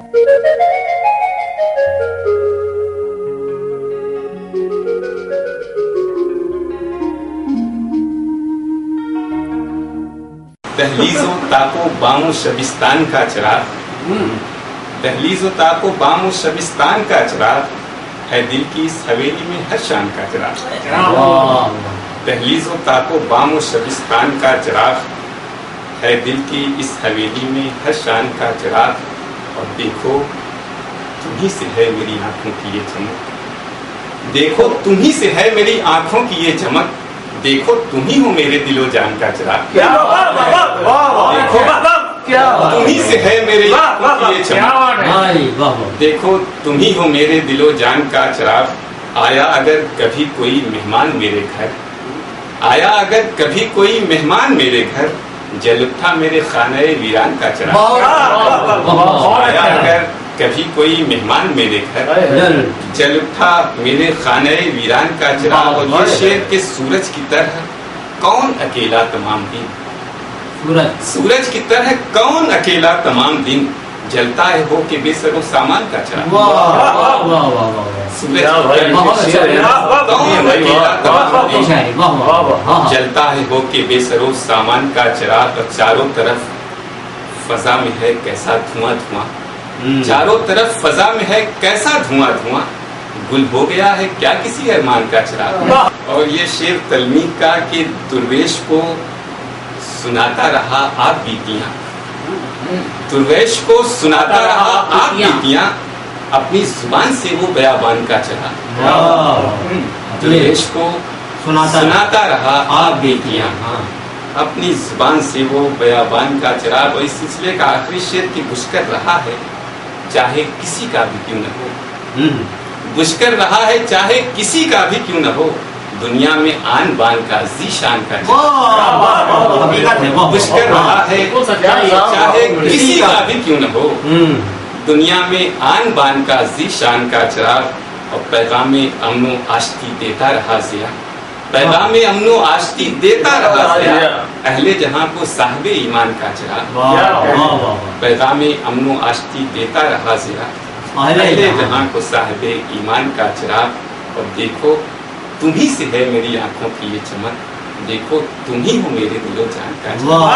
دہلیزوں تاکو بامو شبستان کا چراغ، دہلیزوں تاکو بامو شبستان کا چراغ ہے دل کی اس حویلی میں ہر شان کا چراغ، دہلیزوں تاکو بامو شبستان کا چراغ ہے دل کی اس حویلی میں ہر شان کا چراغ، اور دیکھو تمہیں سے ہے میری آنکھوں کی یہ چمک، دیکھو تمہیں سے ہے میری آنکھوں کی یہ چمک، دیکھو تم ہی ہو میرے دل و جان کا چراغ، دیکھو تمہیں سے ہے میری آنکھوں کی یہ چمک، دیکھو تم ہی ہو میرے دل و جان کا چراغ، آیا اگر کبھی کوئی مہمان میرے گھر، آیا اگر کبھی کوئی مہمان میرے گھر، جل اٹھا میرے خانہ ویران کا چراغ، آیا اگر کبھی کوئی مہمان میرے گھر، جل اٹھا میرے خانہ ویران کا چراغ، اور یہ شعر کے سورج کی طرح کون اکیلا تمام دن، سورج کی طرح کون اکیلا تمام دن، جلتا ہے ہو کے بے سر و سامان کا چراغ، سورج کی طرح کون اکیلا تمام دن، جلتا ہے ہو کے بے سر و سامان کا چراغ، اور چاروں طرف فضا میں ہے کیسا دھواں دھواں، چاروں طرف فضا میں ہے کیسا دھواں دھواں، گل ہو گیا ہے کیا کسی ارمان کا چراغ، اور یہ شعر تلمیح کا کہ درویش کو سناتا رہا آپ بیتیاں، درویش کو سناتا رہا آپ بیتیاں، اپنی زبان سے وہ بیابان کا چراغ، درویش کو سناتا رہا آپ بیتیاں، اپنی زبان سے وہ بیابان کا چراغ، اور اس سلسلے کا آخری شعر کی بشکر رہا ہے چاہے کسی کا بھی کیوں نہ ہو، بشکر رہا ہے چاہے کسی کا بھی کیوں نہ ہو، دنیا میں آن بان کا ذیشان کا چراغ، بشکر رہا ہے چاہے کسی کا بھی کیوں نہ ہو، دنیا میں آن بان کا ذیشان کا چراغ، اور پیغام امن و آشتی دیتا رہا ضیا، پیغام امن و آشتی دیتا رہا ضیا، اہل جہاں کو صاحب ایمان کا چراغ، پیغام امن و آشتی دیتا رہا ضیا، اہل جہاں کو صاحب ایمان کا چراغ، اور دیکھو تمہیں سے ہے میری آنکھوں کی یہ چمک، دیکھو تم ہی ہو میرے دل و جان کا چراغ۔